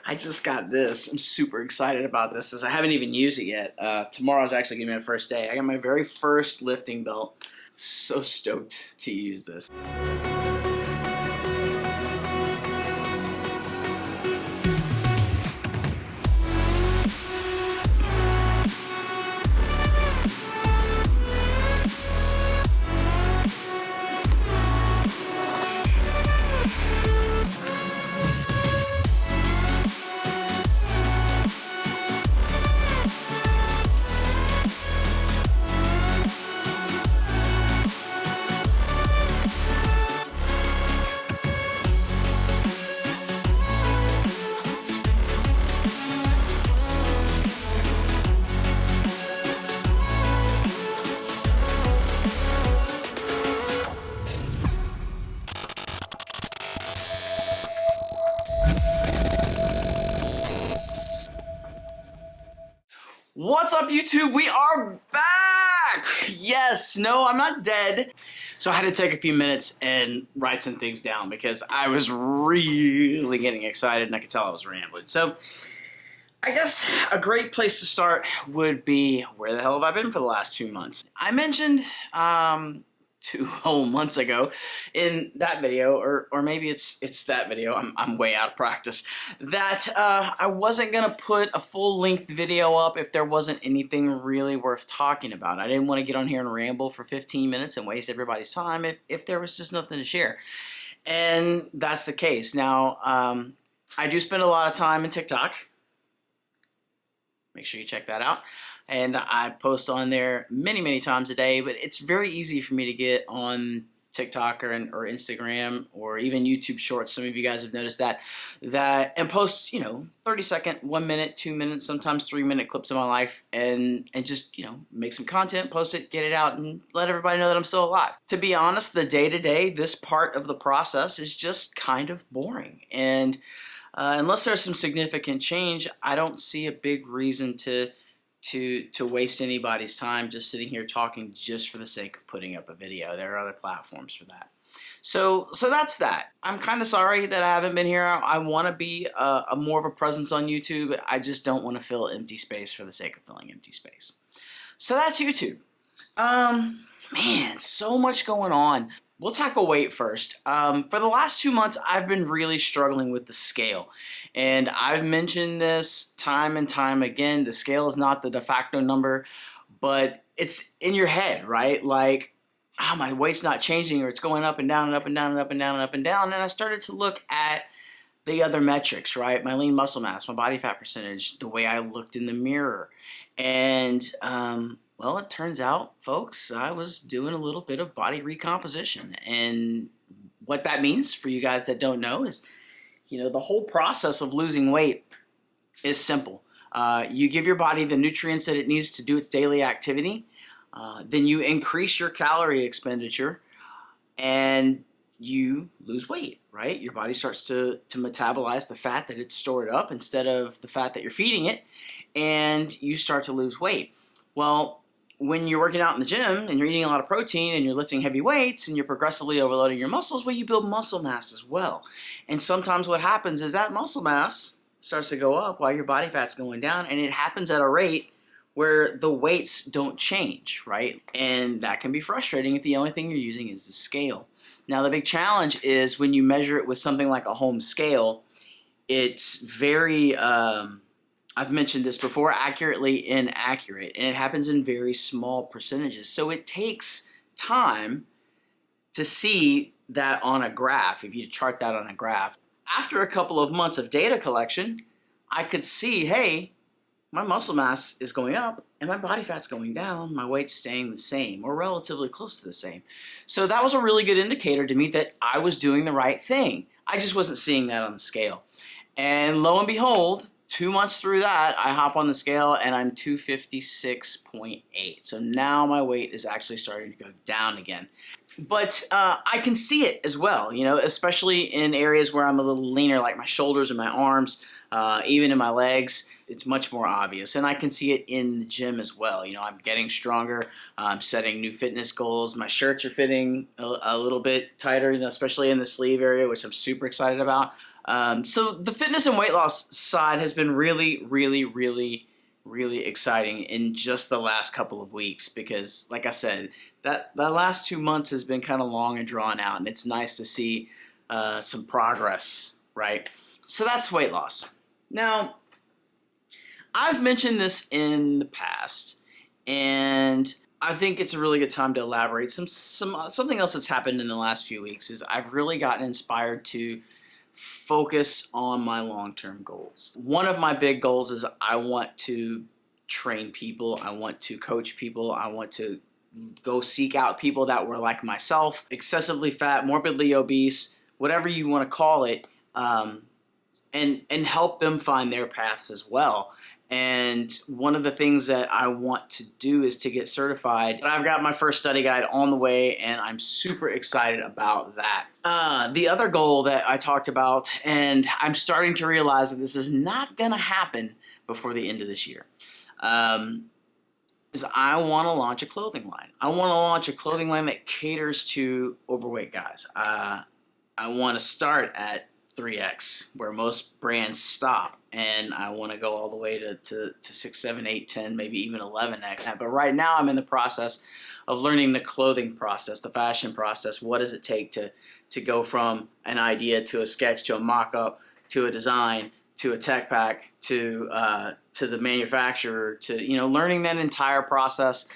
I just got this. I'm super excited about this as I haven't even used it yet. Tomorrow's actually gonna be my first day. I got my very first lifting belt. So stoked to use this. What's up, YouTube? We are back! Yes, no, I'm not dead. So I had to take a few minutes and write some things down because I was really getting excited and I could tell I was rambling. So I guess a great place to start would be, where the hell have I been for the last 2 months? I mentioned 2 whole months ago in that video, or maybe it's that video, I'm way out of practice, that I wasn't gonna put a full-length video up if there wasn't anything really worth talking about. I didn't want to get on here and ramble for 15 minutes and waste everybody's time if there was just nothing to share. And that's the case. Now, I do spend a lot of time in TikTok. Make sure you check that out. And I post on there many times a day, but it's very easy for me to get on TikTok or Instagram or even YouTube Shorts. Some of you guys have noticed that and post, 30-second, 1 minute, 2 minutes, sometimes 3-minute clips of my life and just, make some content, post it, get it out, and let everybody know that I'm still alive. To be honest, the day-to-day, this part of the process is just kind of boring. And unless there's some significant change, I don't see a big reason to waste anybody's time just sitting here talking just for the sake of putting up a video. There are other platforms for that. So that's that. I'm kind of sorry that I haven't been here. I want to be a more of a presence on YouTube. I just don't want to fill empty space for the sake of filling empty space. So that's YouTube. Man, so much going on. We'll tackle weight first. For the last 2 months, I've been really struggling with the scale. And I've mentioned this time and time again. The scale is not the de facto number, but it's in your head, right? Like, my weight's not changing, or it's going up and down and up and down and up and down and up and down. And I started to look at the other metrics, right? My lean muscle mass, my body fat percentage, the way I looked in the mirror. And well, it turns out, folks, I was doing a little bit of body recomposition. And what that means for you guys that don't know is, the whole process of losing weight is simple. You give your body the nutrients that it needs to do its daily activity. Then you increase your calorie expenditure and you lose weight, right? Your body starts to metabolize the fat that it's stored up instead of the fat that you're feeding it, and you start to lose weight. Well, when you're working out in the gym and you're eating a lot of protein and you're lifting heavy weights and you're progressively overloading your muscles, well, you build muscle mass as well. And sometimes what happens is that muscle mass starts to go up while your body fat's going down, and it happens at a rate where the weights don't change, right? And that can be frustrating if the only thing you're using is the scale. Now, the big challenge is when you measure it with something like a home scale, it's very, I've mentioned this before, accurately inaccurate, and it happens in very small percentages. So it takes time to see that on a graph, if you chart that on a graph. After a couple of months of data collection, I could see, hey, my muscle mass is going up and my body fat's going down, my weight's staying the same or relatively close to the same. So that was a really good indicator to me that I was doing the right thing. I just wasn't seeing that on the scale. And lo and behold, 2 months through that, I hop on the scale and I'm 256.8. So now my weight is actually starting to go down again. But I can see it as well, especially in areas where I'm a little leaner, like my shoulders and my arms, even in my legs. It's much more obvious. And I can see it in the gym as well. I'm getting stronger. I'm setting new fitness goals. My shirts are fitting a little bit tighter, especially in the sleeve area, which I'm super excited about. So the fitness and weight loss side has been really, really, really, really exciting in just the last couple of weeks because, like I said, that last 2 months has been kind of long and drawn out, and it's nice to see some progress, right? So that's weight loss. Now, I've mentioned this in the past, and I think it's a really good time to elaborate. Something else that's happened in the last few weeks is I've really gotten inspired to focus on my long-term goals. One of my big goals is I want to train people, I want to coach people, I want to go seek out people that were like myself, excessively fat, morbidly obese, whatever you want to call it, and help them find their paths as well. And one of the things that I want to do is to get certified. I've got my first study guide on the way, and I'm super excited about that. The other goal that I talked about, and I'm starting to realize that this is not going to happen before the end of this year, is I want to launch a clothing line. I want to launch a clothing line that caters to overweight guys. I want to start at 3X, where most brands stop, and I want to go all the way to 6, 7, 8, 10, maybe even 11X. But right now I'm in the process of learning the clothing process, the fashion process. What does it take to go from an idea to a sketch to a mock-up to a design to a tech pack to the manufacturer, to learning that entire process,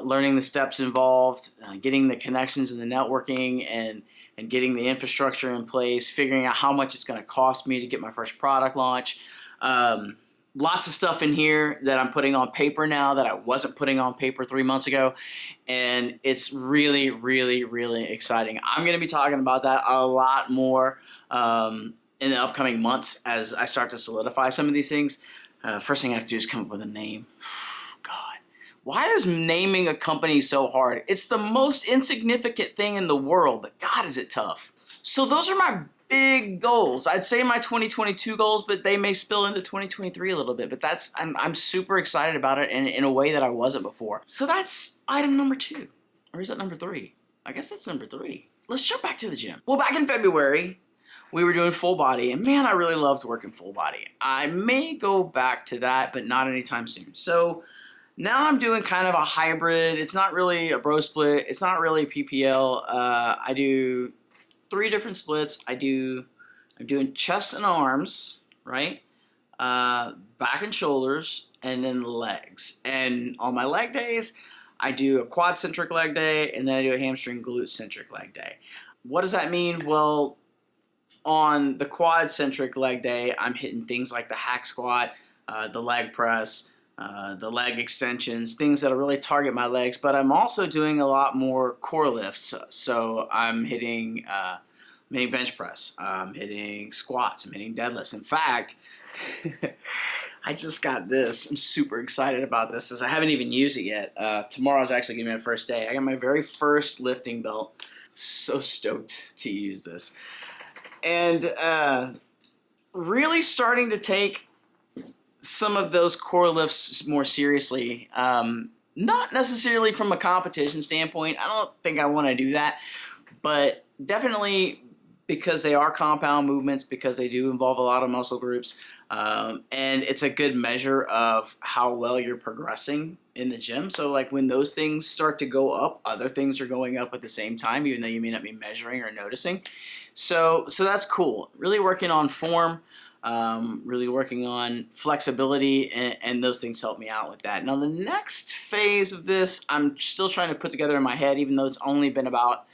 learning the steps involved, getting the connections and the networking, and getting the infrastructure in place, figuring out how much it's going to cost me to get my first product launch. Lots of stuff in here that I'm putting on paper now that I wasn't putting on paper 3 months ago. And it's really, really, really exciting. I'm going to be talking about that a lot more in the upcoming months as I start to solidify some of these things. First thing I have to do is come up with a name. God. Why is naming a company so hard? It's the most insignificant thing in the world, but God, is it tough. So those are my big goals. I'd say my 2022 goals, but they may spill into 2023 a little bit. But I'm super excited about it in a way that I wasn't before. So that's item number 2. Or is that number 3? I guess that's number 3. Let's jump back to the gym. Well, back in February, we were doing full body, and man, I really loved working full body. I may go back to that, but not anytime soon. So now I'm doing kind of a hybrid. It's not really a bro split. It's not really PPL. I do 3 different splits. I'm doing chest and arms, right? Back and shoulders, and then legs. And on my leg days, I do a quad-centric leg day, and then I do a hamstring glute-centric leg day. What does that mean? Well, on the quad-centric leg day, I'm hitting things like the hack squat, the leg press, the leg extensions, things that'll really target my legs. But I'm also doing a lot more core lifts. So I'm hitting bench press, I'm hitting squats, I'm hitting deadlifts. In fact, I just got this. I'm super excited about this as I haven't even used it yet. Tomorrow's actually going to be my first day. I got my very first lifting belt. So stoked to use this. And really starting to take some of those core lifts more seriously. Not necessarily from a competition standpoint. I don't think I want to do that. But definitely because they are compound movements, because they do involve a lot of muscle groups. And it's a good measure of how well you're progressing in the gym. So like when those things start to go up, other things are going up at the same time, even though you may not be measuring or noticing. So that's cool. Really working on form, really working on flexibility, and those things help me out with that. Now the next phase of this, I'm still trying to put together in my head, even though it's only been about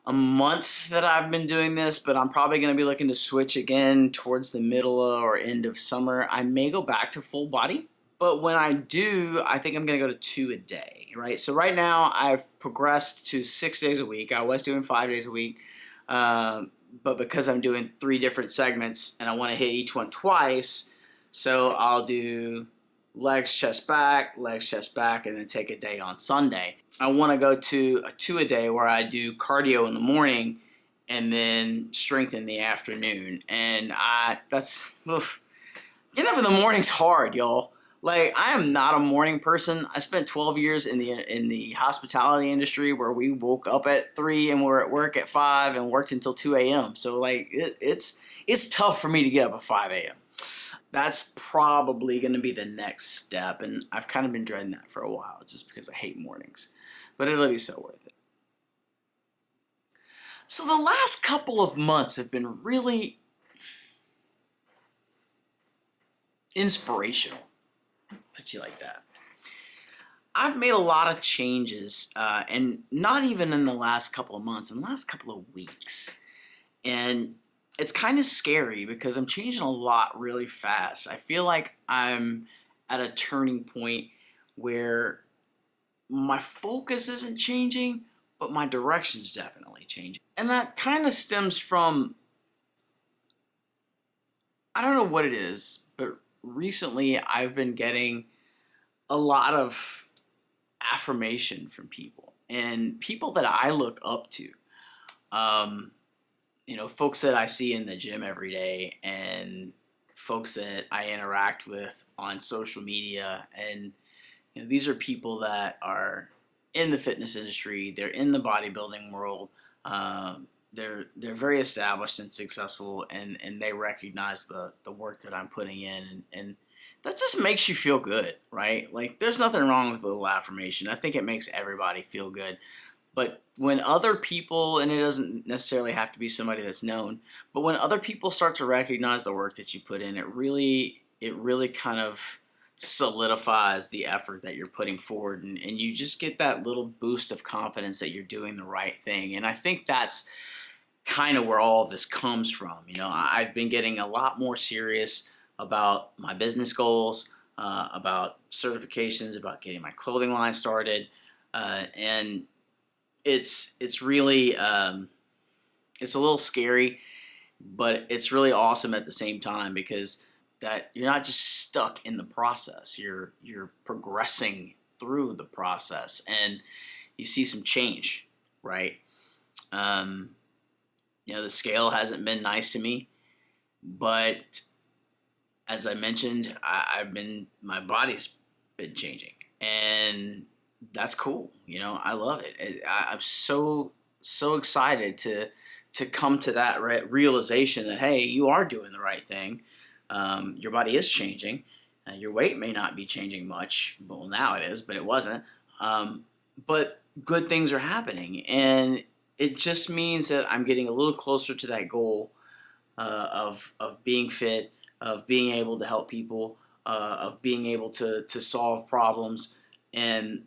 a month that I've been doing this, but I'm probably going to be looking to switch again towards the middle or end of summer. I may go back to full body, but when I do, I think I'm going to go to 2 a day, right? So right now I've progressed to 6 days a week. I was doing 5 days a week, but because I'm doing 3 different segments and I want to hit each one twice, so I'll do legs, chest, back, and then take a day on Sunday. I want to go to a 2 a day where I do cardio in the morning and then strength in the afternoon. And getting up in the morning's hard, y'all. Like, I am not a morning person. I spent 12 years in the hospitality industry where we woke up at 3 and were at work at 5 and worked until 2 a.m. So like it's it's tough for me to get up at 5 a.m. That's probably going to be the next step, and I've kind of been dreading that for a while just because I hate mornings, but it'll be so worth it. So the last couple of months have been really inspirational, put you like that. I've made a lot of changes, and not even in the last couple of months, in the last couple of weeks. And it's kind of scary because I'm changing a lot really fast. I feel like I'm at a turning point where my focus isn't changing, but my direction's definitely changing. And that kind of stems from, I don't know what it is, but recently I've been getting a lot of affirmation from people and people that I look up to. Folks that I see in the gym every day and folks that I interact with on social media. And these are people that are in the fitness industry. They're in the bodybuilding world. They're very established and successful, and they recognize the work that I'm putting in, and that just makes you feel good, right? Like, there's nothing wrong with a little affirmation. I think it makes everybody feel good. But when other people, and it doesn't necessarily have to be somebody that's known, but when other people start to recognize the work that you put in, it really kind of solidifies the effort that you're putting forward, and you just get that little boost of confidence that you're doing the right thing. And I think that's kind of where all of this comes from. I've been getting a lot more serious about my business goals, about certifications, about getting my clothing line started, and it's really it's a little scary, but it's really awesome at the same time, because that you're not just stuck in the process. You're progressing through the process, and you see some change, right? The scale hasn't been nice to me, but as I mentioned, my body's been changing, and that's cool. I love it. I'm so excited to come to that realization that, hey, you are doing the right thing. Your body is changing. Your weight may not be changing much. Well, now it is, but it wasn't. But good things are happening, and it just means that I'm getting a little closer to that goal of being fit, of being able to help people, of being able to solve problems, and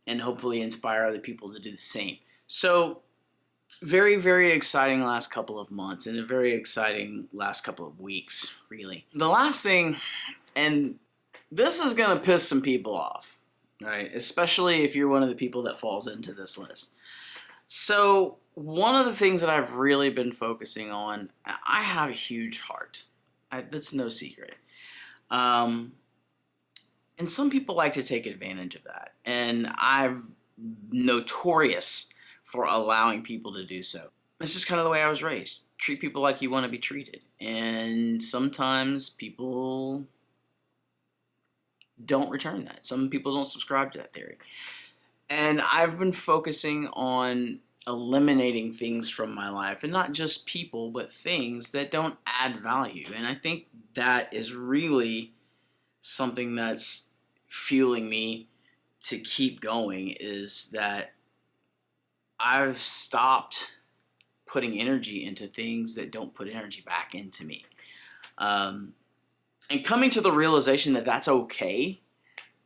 hopefully inspire other people to do the same. So very, very exciting last couple of months, and a very exciting last couple of weeks, really. The last thing, and this is going to piss some people off, right? Especially if you're one of the people that falls into this list. So one of the things that I've really been focusing on, I have a huge heart. That's no secret. And some people like to take advantage of that. And I'm notorious for allowing people to do so. It's just kind of the way I was raised. Treat people like you want to be treated. And sometimes people don't return that. Some people don't subscribe to that theory. And I've been focusing on eliminating things from my life, and not just people, but things that don't add value. And I think that is really something that's fueling me to keep going, is that I've stopped putting energy into things that don't put energy back into me. And coming to the realization that that's okay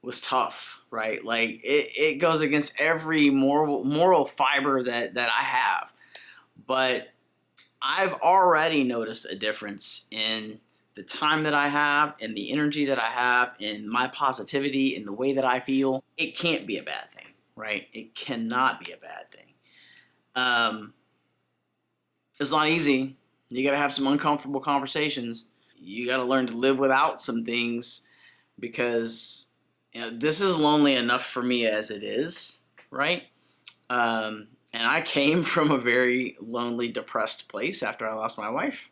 was tough, right? Like, it goes against every moral fiber that I have. But I've already noticed a difference in the time that I have, and the energy that I have, in my positivity, in the way that I feel. It can't be a bad thing, right? It cannot be a bad thing. It's not easy. You got to have some uncomfortable conversations. You got to learn to live without some things, because this is lonely enough for me as it is, right? And I came from a very lonely, depressed place after I lost my wife.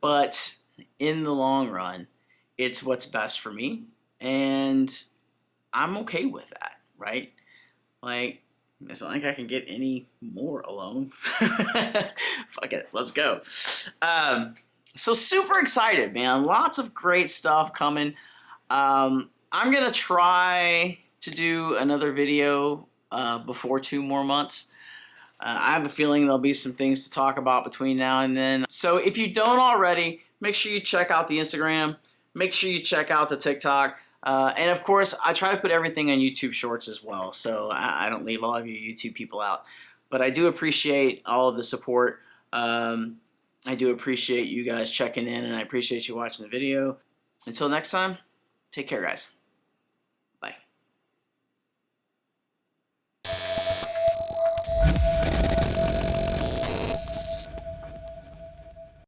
But in the long run, it's what's best for me, and I'm okay with that, right? Like, It's not like I can get any more alone. Fuck it, let's go. So super excited, man. Lots of great stuff coming. I'm gonna try to do another video before 2 more months. I have a feeling there'll be some things to talk about between now and then. So if you don't already, make sure you check out the Instagram. Make sure you check out the TikTok. And of course, I try to put everything on YouTube Shorts as well, so I don't leave all of you YouTube people out. But I do appreciate all of the support. I do appreciate you guys checking in, and I appreciate you watching the video. Until next time, take care, guys.